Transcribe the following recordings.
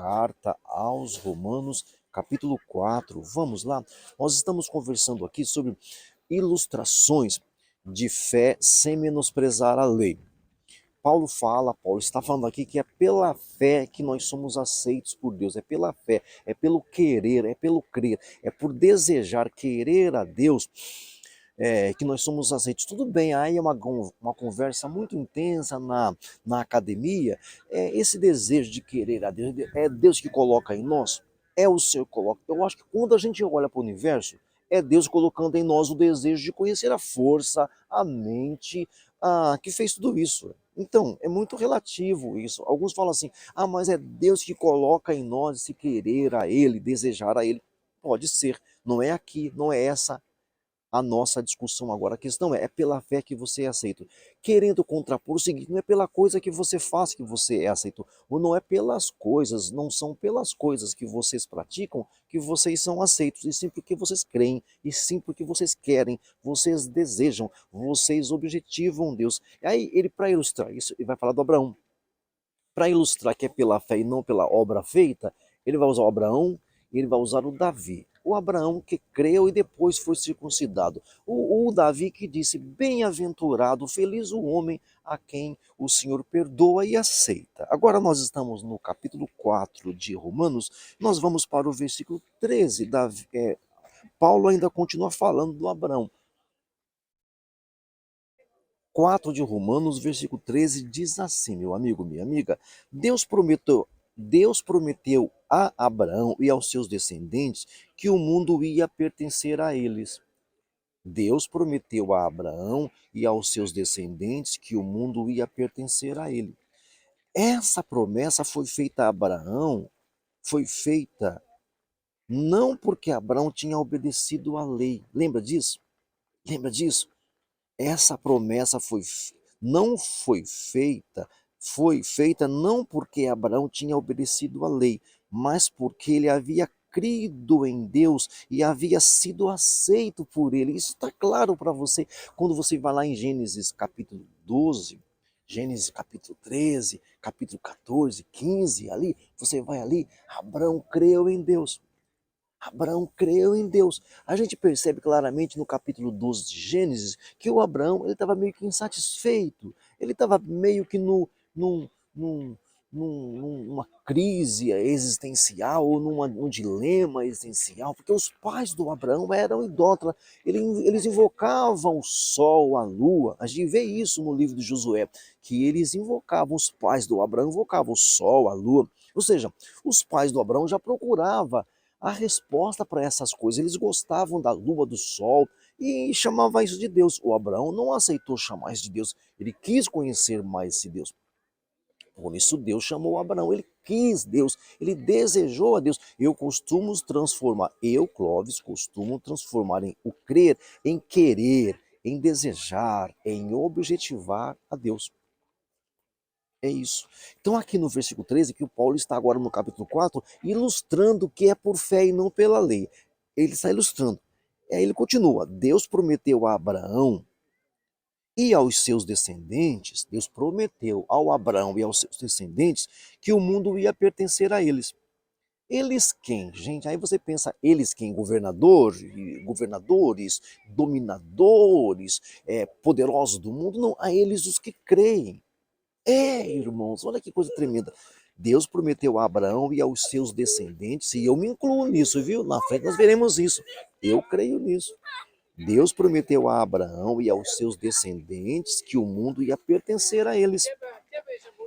Carta aos Romanos, capítulo 4. Vamos lá? Nós estamos conversando aqui sobre ilustrações de fé sem menosprezar a lei. Paulo está falando aqui que é pela fé que nós somos aceitos por Deus, é pela fé, é pelo querer, é pelo crer, é por desejar, querer a Deus, que nós somos aceitos. Tudo bem, aí é uma conversa muito intensa na academia, esse desejo de querer a Deus, é Deus que coloca em nós, é o Senhor que coloca. Eu acho que quando a gente olha para o universo, é Deus colocando em nós o desejo de conhecer a força, a mente, que fez tudo isso. Então, é muito relativo isso. Alguns falam assim: ah, mas é Deus que coloca em nós esse querer a Ele, desejar a Ele. Pode ser, não é aqui, não é essa a nossa discussão agora. A questão é pela fé que você é aceito. Querendo contrapor o seguinte: não é pela coisa que você faz que você é aceito, ou não é pelas coisas, não são pelas coisas que vocês praticam que vocês são aceitos, e sim porque vocês creem, e sim porque vocês querem, vocês desejam, vocês objetivam Deus. E aí ele, para ilustrar isso, ele vai falar do Abraão. Para ilustrar que é pela fé e não pela obra feita, ele vai usar o Abraão e ele vai usar o Davi. O Abraão que creu e depois foi circuncidado. O Davi que disse: bem-aventurado, feliz o homem a quem o Senhor perdoa e aceita. Agora nós estamos no capítulo 4 de Romanos, nós vamos para o versículo 13. Paulo ainda continua falando do Abraão. 4 de Romanos, versículo 13, diz assim, meu amigo, minha amiga: Deus prometeu, Deus prometeu a Abraão e aos seus descendentes que o mundo ia pertencer a eles. Deus prometeu a Abraão e aos seus descendentes que o mundo ia pertencer a ele. Essa promessa foi feita a Abraão, foi feita não porque Abraão tinha obedecido à lei. Lembra disso? Lembra disso? Essa promessa não foi feita não porque Abraão tinha obedecido à lei, mas porque ele havia crido em Deus e havia sido aceito por ele. Isso está claro para você quando você vai lá em Gênesis capítulo 12, Gênesis capítulo 13, capítulo 14, 15, ali, você vai ali, Abraão creu em Deus. Abraão creu em Deus. A gente percebe claramente no capítulo 12 de Gênesis que o Abraão ele estava meio que insatisfeito. Ele estava meio que num, num, numa crise existencial ou num dilema existencial, porque os pais do Abraão eram idólatras. Eles invocavam o sol, a lua. A gente vê isso no livro de Josué, que eles invocavam, os pais do Abraão invocavam o sol, a lua. Ou seja, os pais do Abraão já procuravam a resposta para essas coisas. Eles gostavam da lua, do sol e chamavam isso de Deus. O Abraão não aceitou chamar isso de Deus, ele quis conhecer mais esse Deus. Por isso Deus chamou Abraão, ele quis Deus, ele desejou a Deus. Eu, Clóvis, costumo transformar em o crer, em querer, em desejar, em objetivar a Deus. É isso. Então, aqui no versículo 13, que o Paulo está agora no capítulo 4, ilustrando que é por fé e não pela lei. Ele está ilustrando. Aí ele continua: Deus prometeu a Abraão e aos seus descendentes, Deus prometeu ao Abraão e aos seus descendentes que o mundo ia pertencer a eles. Eles quem, gente? Aí você pensa, eles quem? Governadores, dominadores, poderosos do mundo? Não, a eles os que creem. Irmãos, olha que coisa tremenda. Deus prometeu a Abraão e aos seus descendentes, e eu me incluo nisso, viu? Na frente nós veremos isso. Eu creio nisso. Deus prometeu a Abraão e aos seus descendentes que o mundo ia pertencer a eles.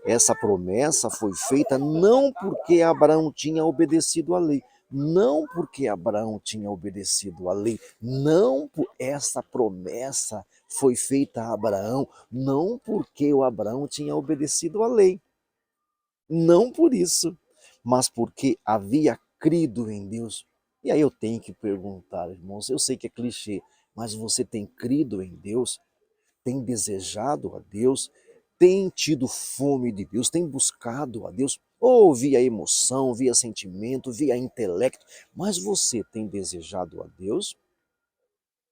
Essa promessa foi feita não porque Abraão tinha obedecido à lei, não porque Abraão tinha obedecido à lei, não por essa promessa foi feita a Abraão, não porque o Abraão tinha obedecido à lei, não por isso, mas porque havia crido em Deus. E aí eu tenho que perguntar, irmãos, eu sei que é clichê, mas você tem crido em Deus? Tem desejado a Deus, tem tido fome de Deus, tem buscado a Deus, ou via emoção, via sentimento, via intelecto, mas você tem desejado a Deus?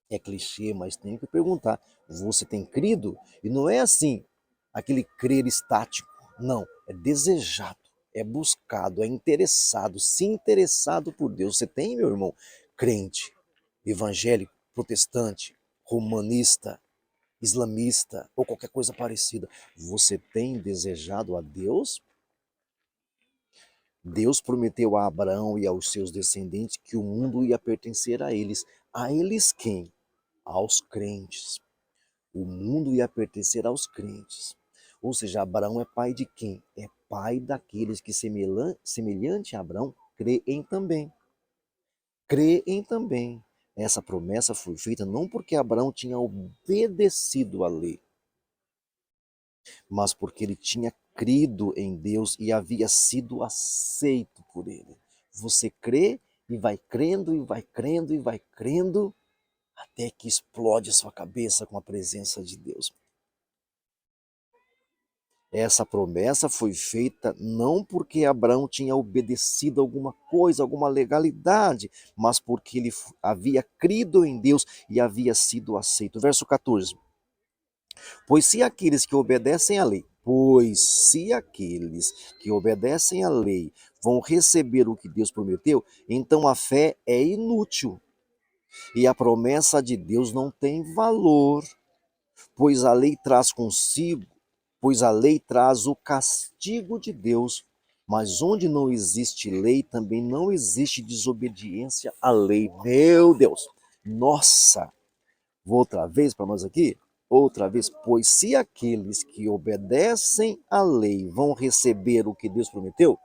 É clichê, mas tem que perguntar, você tem crido? E não é assim, aquele crer estático, não, é desejado. é buscado, é interessado, se interessado por Deus. Você tem, meu irmão, crente, evangélico, protestante, romanista, islamista ou qualquer coisa parecida. Você tem desejado a Deus? Deus prometeu a Abraão e aos seus descendentes que o mundo ia pertencer a eles. A eles quem? Aos crentes. O mundo ia pertencer aos crentes. Ou seja, Abraão é pai de quem? É pai daqueles que, semelhante a Abraão, creem também. Creem também. Essa promessa foi feita não porque Abraão tinha obedecido à lei, mas porque ele tinha crido em Deus e havia sido aceito por ele. Você crê e vai crendo e vai crendo e vai crendo até que explode a sua cabeça com a presença de Deus. Essa promessa foi feita não porque Abraão tinha obedecido alguma coisa, alguma legalidade, mas porque ele havia crido em Deus e havia sido aceito. Verso 14. Pois se aqueles que obedecem à lei vão receber o que Deus prometeu, então a fé é inútil e a promessa de Deus não tem valor, pois a lei traz consigo, pois a lei traz o castigo de Deus. Mas onde não existe lei, também não existe desobediência à lei. Meu Deus! Nossa! Vou outra vez para nós aqui? Outra vez, pois se aqueles que obedecem à lei vão receber o que Deus prometeu,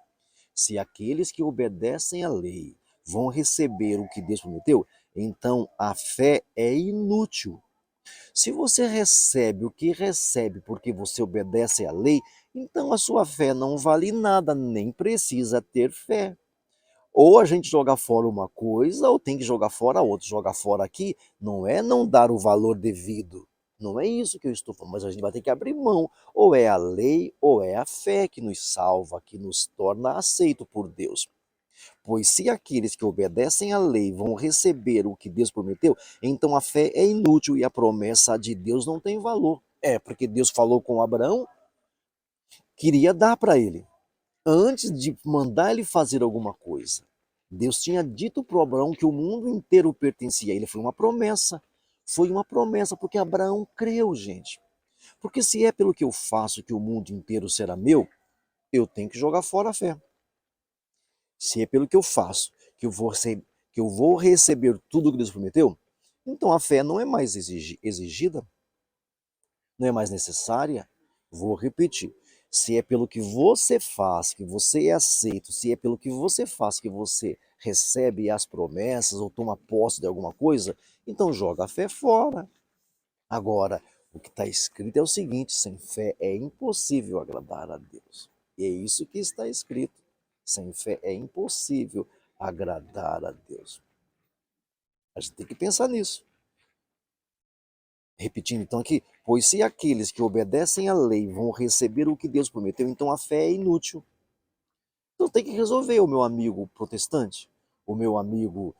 se aqueles que obedecem à lei vão receber o que Deus prometeu, então a fé é inútil. Se você recebe o que recebe porque você obedece à lei, então a sua fé não vale nada, nem precisa ter fé. Ou a gente joga fora uma coisa, ou tem que jogar fora a outra. Jogar fora aqui não é não dar o valor devido. Não é isso que eu estou falando, mas a gente vai ter que abrir mão. Ou é a lei, ou é a fé que nos salva, que nos torna aceito por Deus. Pois se aqueles que obedecem à lei vão receber o que Deus prometeu, então a fé é inútil e a promessa de Deus não tem valor. É, porque Deus falou com Abraão, queria dar para ele antes de mandar ele fazer alguma coisa. Deus tinha dito para Abraão que o mundo inteiro pertencia a ele. Foi uma promessa. Foi uma promessa, porque Abraão creu, gente. Porque se é pelo que eu faço que o mundo inteiro será meu, eu tenho que jogar fora a fé. Se é pelo que eu faço que eu vou receber tudo que Deus prometeu, então a fé não é mais exigida, não é mais necessária. Vou repetir. Se é pelo que você faz que você é aceito, se é pelo que você faz que você recebe as promessas ou toma posse de alguma coisa, então joga a fé fora. Agora, o que está escrito é o seguinte: sem fé é impossível agradar a Deus. E é isso que está escrito. Sem fé é impossível agradar a Deus. A gente tem que pensar nisso. Repetindo então aqui, pois se aqueles que obedecem à lei vão receber o que Deus prometeu, então a fé é inútil. Então tem que resolver, o meu amigo protestante, o meu amigo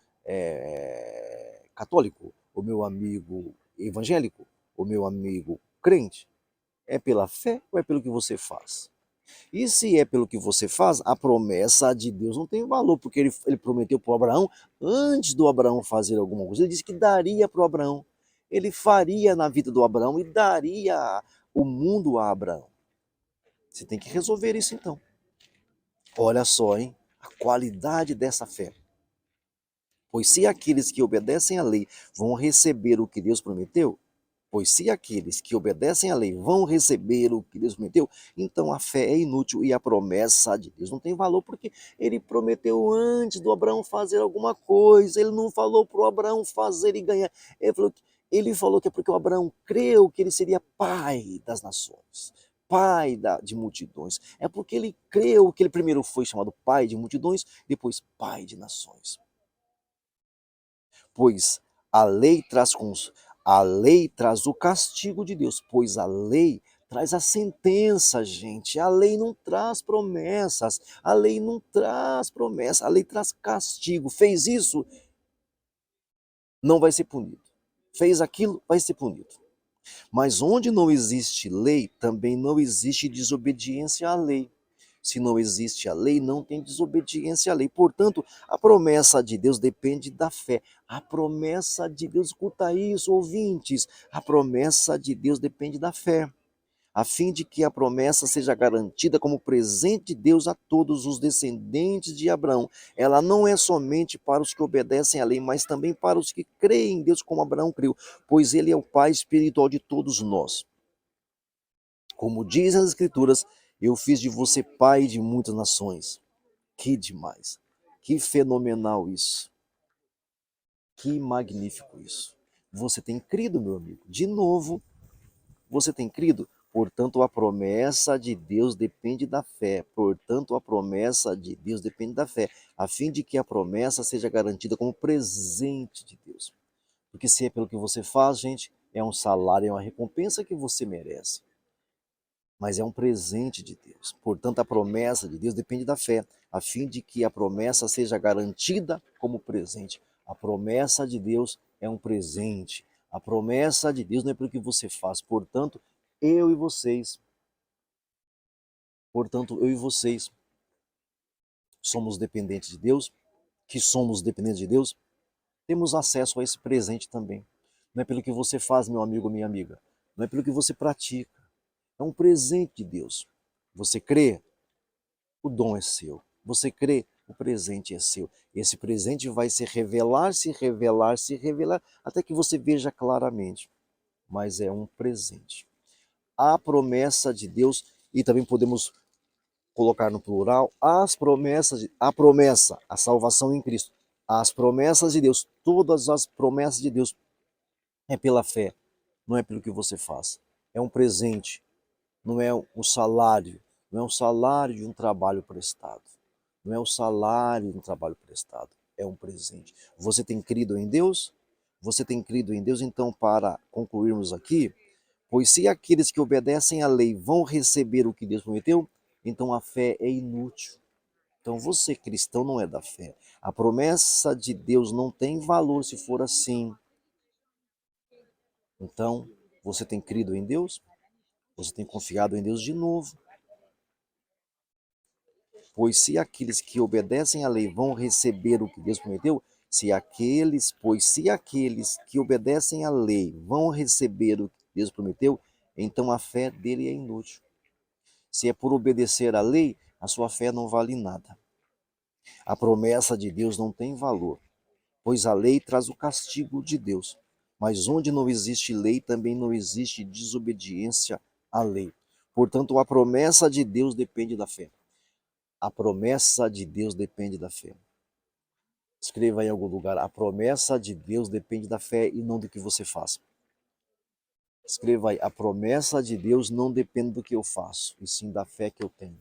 católico, o meu amigo evangélico, o meu amigo crente. É pela fé ou é pelo que você faz? E se é pelo que você faz, a promessa de Deus não tem valor, porque ele prometeu para o Abraão, antes do Abraão fazer alguma coisa, ele disse que daria para o Abraão. Ele faria na vida do Abraão e daria o mundo a Abraão. Você tem que resolver isso então. Olha só, hein? A qualidade dessa fé. Pois se aqueles que obedecem à lei vão receber o que Deus prometeu, pois se aqueles que obedecem à lei vão receber o que Deus prometeu, então a fé é inútil e a promessa de Deus não tem valor, porque ele prometeu antes do Abraão fazer alguma coisa, ele não falou para o Abraão fazer e ganhar. Ele falou que é porque o Abraão creu que ele seria pai das nações, pai de multidões. É porque ele creu que ele primeiro foi chamado pai de multidões, depois pai de nações. Pois a lei traz a lei traz o castigo de Deus, pois a lei traz a sentença, gente. A lei não traz promessas, a lei não traz promessa, a lei traz castigo. Fez isso, não vai ser punido. Fez aquilo, vai ser punido. Mas onde não existe lei, também não existe desobediência à lei. Se não existe a lei, não tem desobediência à lei. Portanto, a promessa de Deus depende da fé. A promessa de Deus, escuta isso, ouvintes, a promessa de Deus depende da fé, a fim de que a promessa seja garantida como presente de Deus a todos os descendentes de Abraão. Ela não é somente para os que obedecem à lei, mas também para os que creem em Deus como Abraão creu, pois ele é o pai espiritual de todos nós. Como dizem as Escrituras, eu fiz de você pai de muitas nações. Que demais! Que fenomenal isso! Que magnífico isso! Você tem crido, meu amigo? De novo, você tem crido? Portanto, a promessa de Deus depende da fé. Portanto, a promessa de Deus depende da fé, a fim de que a promessa seja garantida como presente de Deus. Porque se é pelo que você faz, gente, é um salário, é uma recompensa que você merece. Mas é um presente de Deus. Portanto, a promessa de Deus depende da fé, a fim de que a promessa seja garantida como presente. A promessa de Deus é um presente. A promessa de Deus não é pelo que você faz. Eu e vocês, portanto, eu e vocês somos dependentes de Deus, que somos dependentes de Deus, temos acesso a esse presente também. Não é pelo que você faz, meu amigo ou minha amiga. Não é pelo que você pratica. É um presente de Deus. Você crê? O dom é seu. Você crê? O presente é seu. Esse presente vai se revelar, se revelar, se revelar, até que você veja claramente. Mas é um presente. A promessa de Deus, e também podemos colocar no plural, a promessa, a salvação em Cristo. As promessas de Deus, todas as promessas de Deus é pela fé, não é pelo que você faz. É um presente, não é o salário, não é o salário de um trabalho prestado. Não é o salário de um trabalho prestado, é um presente. Você tem crido em Deus? Você tem crido em Deus? Então, para concluirmos aqui, pois se aqueles que obedecem à lei vão receber o que Deus prometeu, então a fé é inútil. Então você, cristão, não é da fé. A promessa de Deus não tem valor se for assim. Então, você tem crido em Deus? Você tem confiado em Deus de novo? Pois se aqueles que obedecem à lei vão receber o que Deus prometeu, se aqueles que obedecem à lei vão receber o que Deus prometeu, então a fé dele é inútil. Se é por obedecer à lei, a sua fé não vale nada. A promessa de Deus não tem valor, pois a lei traz o castigo de Deus. Mas onde não existe lei, também não existe desobediência à lei. Portanto, a promessa de Deus depende da fé. A promessa de Deus depende da fé. Escreva em algum lugar: a promessa de Deus depende da fé e não do que você faz. Escreva aí: a promessa de Deus não depende do que eu faço, e sim da fé que eu tenho.